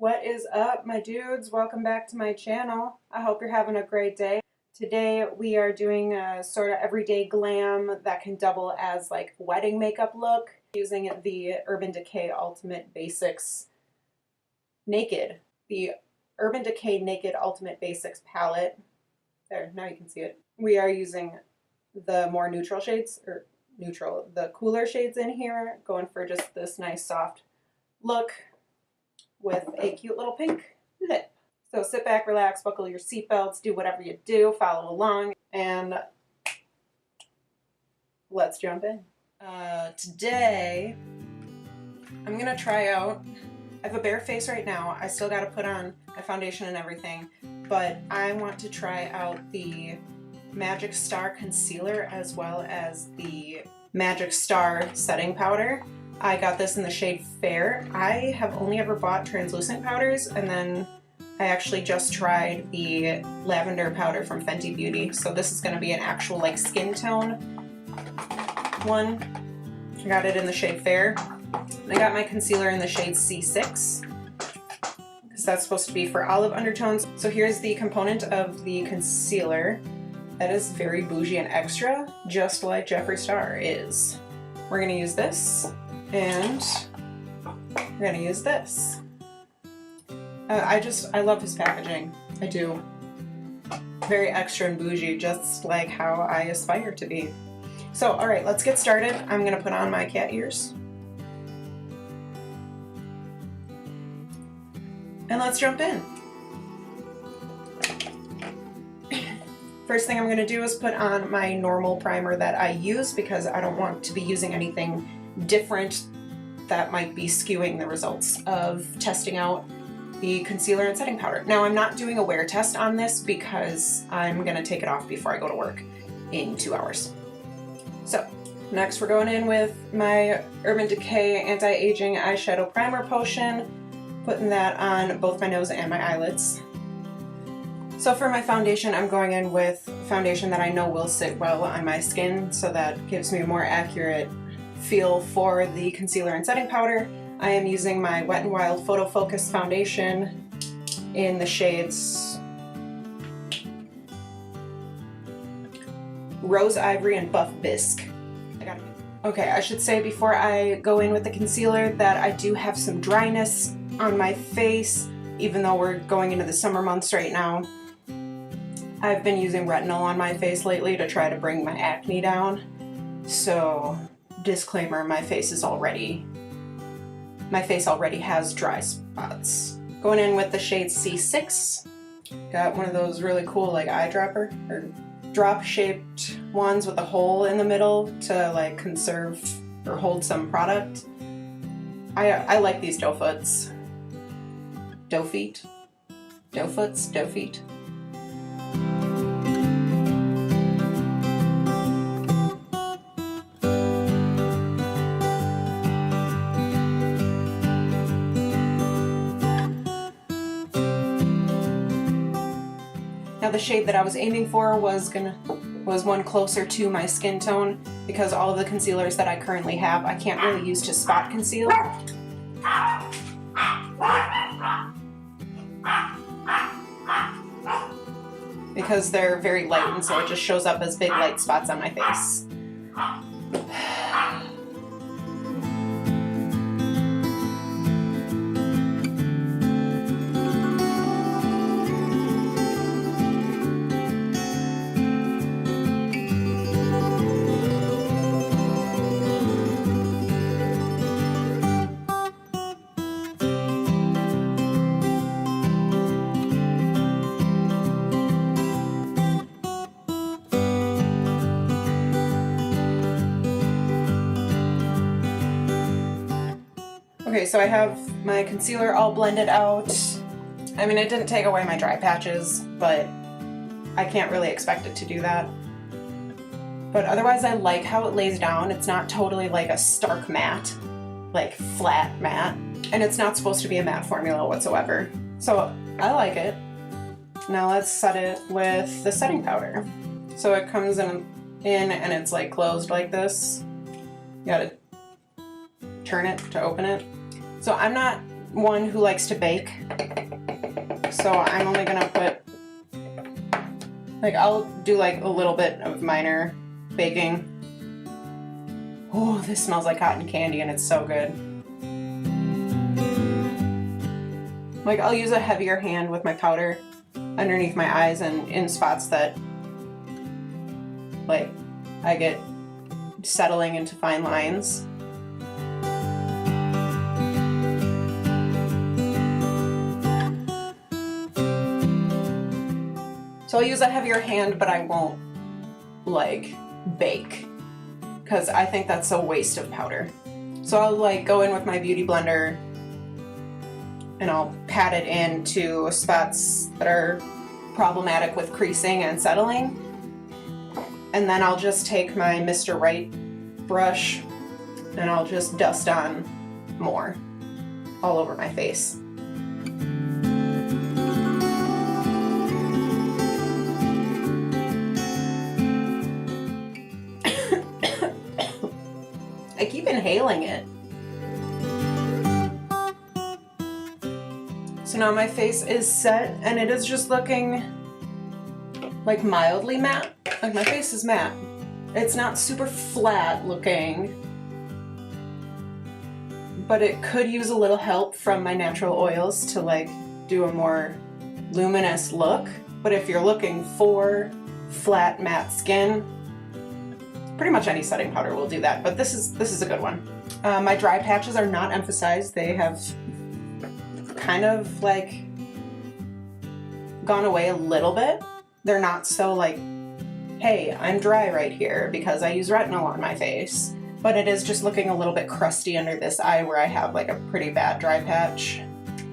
What is up, my dudes? Welcome back to my channel. I hope you're having a great day. Today we are doing a sort of everyday glam that can double as like wedding makeup look using the Urban Decay Ultimate Basics Naked. The Urban Decay Naked Ultimate Basics palette. There, now you can see it. We are using the more neutral shades, or the cooler shades in here, going for just this nice soft look with a cute little pink lip. So sit back, relax, buckle your seatbelts, do whatever you do, follow along, and let's jump in. Today, I'm gonna try out, I have a bare face right now, I still gotta put on my foundation and everything, but I want to try out the Magic Star Concealer as well as the Magic Star Setting Powder. I got this in the shade Fair. I have only ever bought translucent powders, and then I actually just tried the lavender powder from Fenty Beauty. So this is going to be an actual like skin tone one. I got it in the shade Fair. And I got my concealer in the shade C6 because that's supposed to be for olive undertones. So here's the component of the concealer. That is very bougie and extra, just like Jeffree Star is. We're going to use this. And we're gonna use this. I love his packaging. I do. Very extra and bougie, just like how I aspire to be. So, alright, let's get started. I'm gonna put on my cat ears. And let's jump in. First thing I'm gonna do is put on my normal primer that I use because I don't want to be using anything different that might be skewing the results of testing out the concealer and setting powder. Now I'm not doing a wear test on this because I'm gonna take it off before I go to work in 2 hours. So next we're going in with my Urban Decay Anti-Aging Eyeshadow Primer Potion, putting that on both my nose and my eyelids. So for my foundation, I'm going in with foundation that I know will sit well on my skin, so that gives me a more accurate feel for the concealer and setting powder. I am using my Wet n Wild Photofocus foundation in the shades Rose Ivory and Buff Bisque. Okay, I should say before I go in with the concealer that I do have some dryness on my face, even though we're going into the summer months right now. I've been using retinol on my face lately to try to bring my acne down. So, disclaimer, my face already has dry spots. Going in with the shade C6. Got one of those really cool like eyedropper or drop shaped ones with a hole in the middle to like conserve or hold some product. I like these doe foots. Doe feet? Doe foots? Doe feet? Now the shade that I was aiming for was one closer to my skin tone because all of the concealers that I currently have I can't really use to spot conceal. Because they're very light and so it just shows up as big light spots on my face. Okay, so I have my concealer all blended out. I mean, it didn't take away my dry patches, but I can't really expect it to do that. But otherwise, I like how it lays down. It's not totally like a stark matte, like flat matte, and it's not supposed to be a matte formula whatsoever. So I like it. Now let's set it with the setting powder. So it comes in and it's like closed like this. You gotta turn it to open it. So I'm not one who likes to bake, so I'm only gonna put, like, I'll do like a little bit of minor baking. Oh, this smells like cotton candy and it's so good. Like, I'll use a heavier hand with my powder underneath my eyes and in spots that, like, I get settling into fine lines. So I'll use a heavier hand, but I won't, like, bake, because I think that's a waste of powder. So I'll, like, go in with my beauty blender and I'll pat it into spots that are problematic with creasing and settling. And then I'll just take my Mr. Right brush and I'll just dust on more all over my face. I keep inhaling it. So now my face is set and it is just looking like mildly matte. Like, my face is matte. It's not super flat looking, but it could use a little help from my natural oils to, like, do a more luminous look. But if you're looking for flat matte skin, pretty much any setting powder will do that, but this is a good one. My dry patches are not emphasized. They have kind of, like, gone away a little bit. They're not so, like, hey, I'm dry right here because I use retinol on my face. But it is just looking a little bit crusty under this eye where I have, like, a pretty bad dry patch.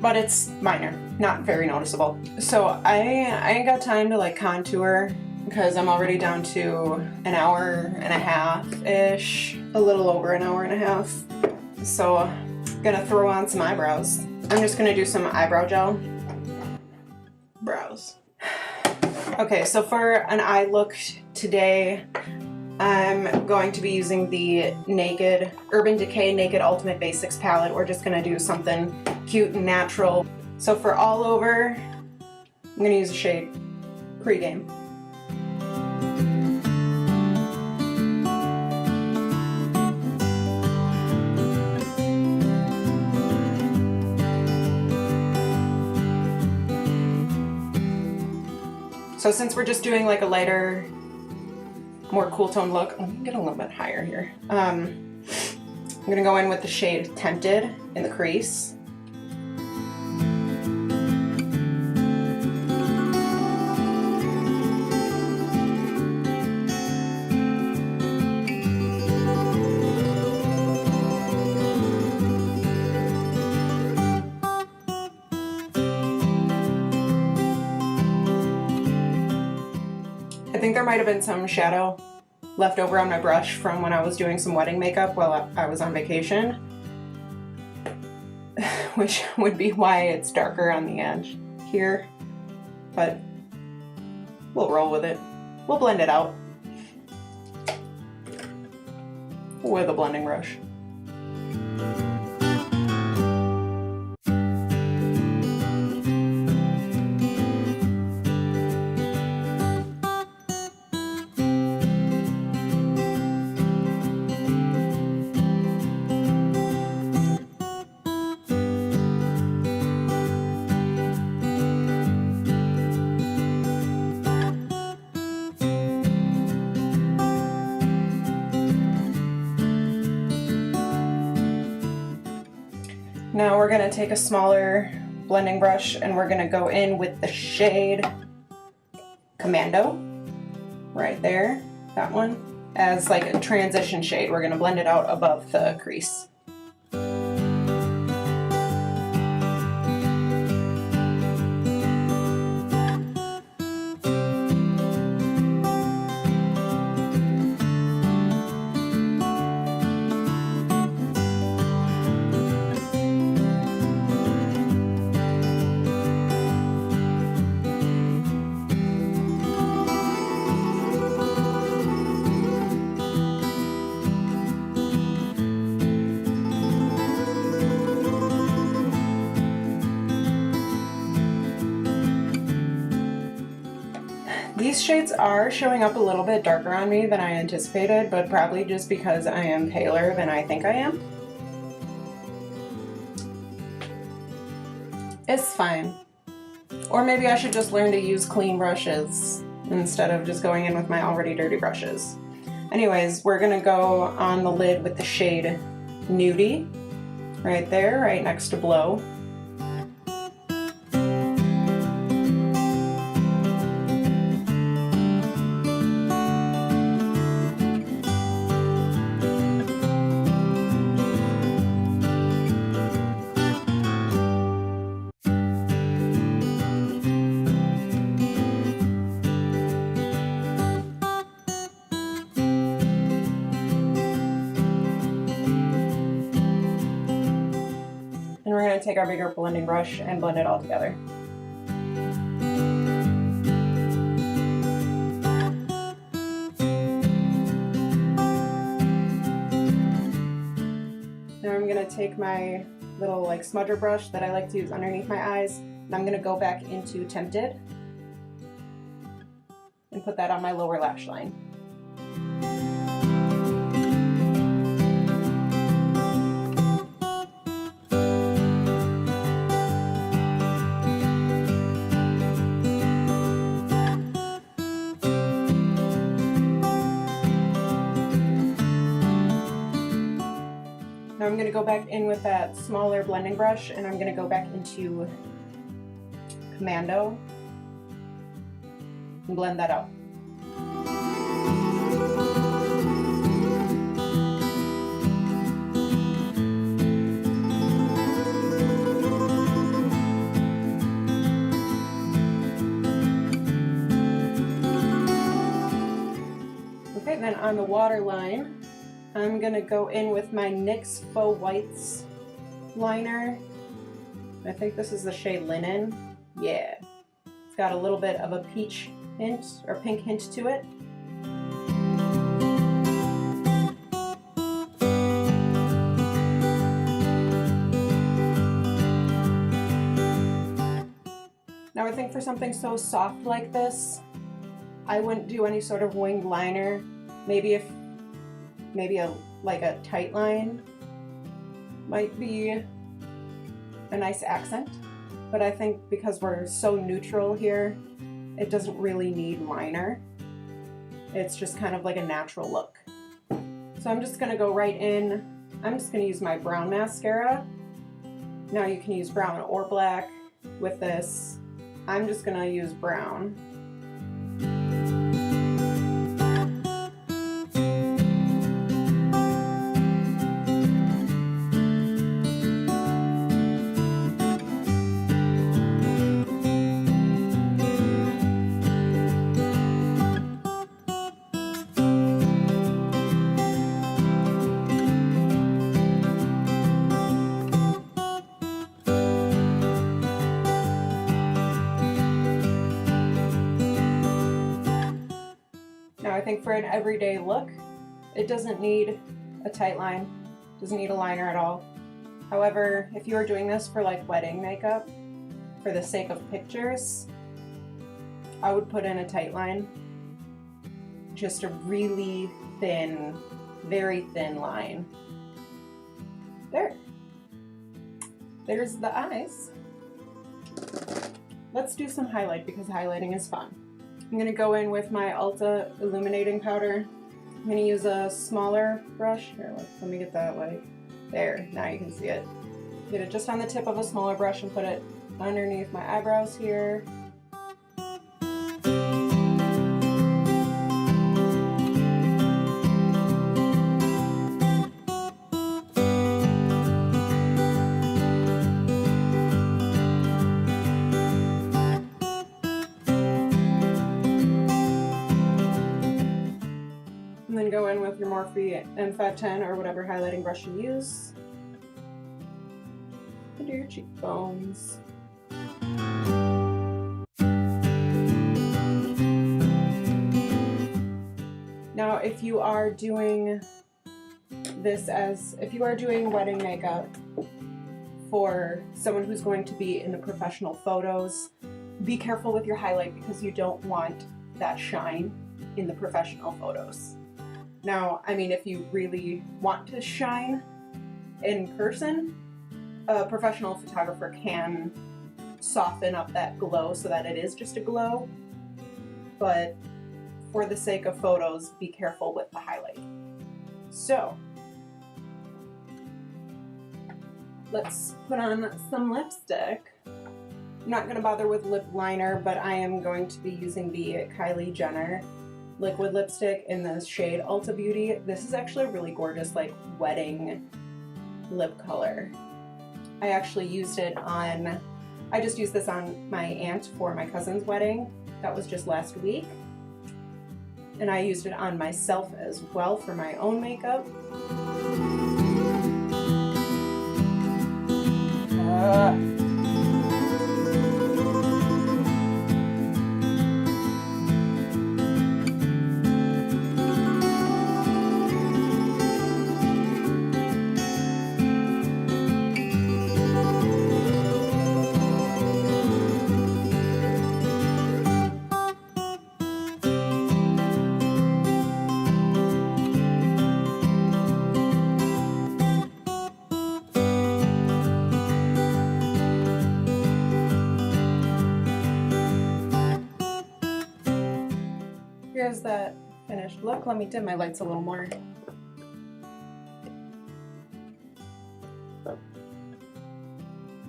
But it's minor, not very noticeable. So I ain't got time to, like, contour, because I'm already down to an hour and a half-ish, a little over an hour and a half. So I'm gonna throw on some eyebrows. I'm just gonna do some eyebrow gel. Brows. Okay, so for an eye look today, I'm going to be using the Urban Decay Naked Ultimate Basics palette. We're just gonna do something cute and natural. So for all over, I'm gonna use the shade Pregame. So since we're just doing, like, a lighter, more cool tone look, I'm gonna get a little bit higher here. I'm gonna go in with the shade Tempted in the crease. I think there might have been some shadow left over on my brush from when I was doing some wedding makeup while I was on vacation, which would be why it's darker on the edge here, but we'll roll with it. We'll blend it out with a blending brush. Now we're gonna take a smaller blending brush and we're gonna go in with the shade Commando, right there, that one, as like a transition shade. We're gonna blend it out above the crease. These shades are showing up a little bit darker on me than I anticipated, but probably just because I am paler than I think I am. It's fine. Or maybe I should just learn to use clean brushes instead of just going in with my already dirty brushes. Anyways, we're gonna go on the lid with the shade Nudie, right there, right next to Blow. And we're going to take our bigger blending brush and blend it all together. Now I'm going to take my little like smudger brush that I like to use underneath my eyes, and I'm going to go back into Tempted and put that on my lower lash line. Now I'm going to go back in with that smaller blending brush, and I'm going to go back into Commando and blend that out. Okay, then on the waterline, I'm gonna go in with my NYX Faux Whites liner. I think this is the shade Linen. Yeah. It's got a little bit of a peach hint, or pink hint to it. Now I think for something so soft like this, I wouldn't do any sort of winged liner. Maybe a tight line might be a nice accent, but I think because we're so neutral here, it doesn't really need liner. It's just kind of like a natural look. So I'm just gonna go right in. I'm just gonna use my brown mascara. Now you can use brown or black with this. I'm just gonna use brown. Now I think for an everyday look, it doesn't need a tight line, doesn't need a liner at all. However, if you are doing this for like wedding makeup, for the sake of pictures, I would put in a tight line. Just a really thin, very thin line. There. There's the eyes. Let's do some highlight because highlighting is fun. I'm going to go in with my Ulta Illuminating Powder. I'm going to use a smaller brush. Here, let me get that light. There, now you can see it. Get it just on the tip of a smaller brush and put it underneath my eyebrows here. And then go in with your Morphe M510 or whatever highlighting brush you use. And do your cheekbones. Now, if you are doing wedding makeup for someone who's going to be in the professional photos, be careful with your highlight because you don't want that shine in the professional photos. Now, I mean, if you really want to shine in person, a professional photographer can soften up that glow so that it is just a glow, but for the sake of photos, be careful with the highlight. So, let's put on some lipstick. I'm not going to bother with lip liner, but I am going to be using the Kylie Jenner liquid lipstick in the shade Ulta Beauty. This is actually a really gorgeous, like, wedding lip color. I actually used it on, I just used this on my aunt for my cousin's wedding. That was just last week. And I used it on myself as well for my own makeup. Here's that finished look. Let me dim my lights a little more.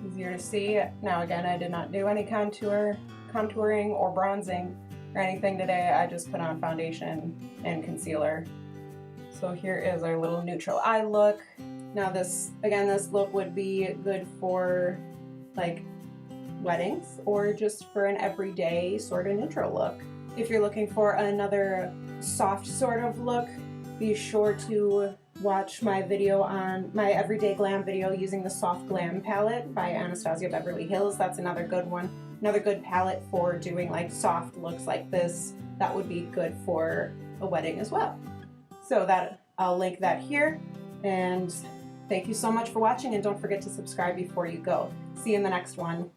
Easier to see. Now again, I did not do any contouring or bronzing or anything today. I just put on foundation and concealer. So here is our little neutral eye look. Now this look would be good for like weddings or just for an everyday sort of neutral look. If you're looking for another soft sort of look, be sure to watch my video on my Everyday Glam video using the Soft Glam palette by Anastasia Beverly Hills. That's another good one. Another good palette for doing like soft looks like this. That would be good for a wedding as well. So that I'll link that here. And thank you so much for watching, and don't forget to subscribe before you go. See you in the next one.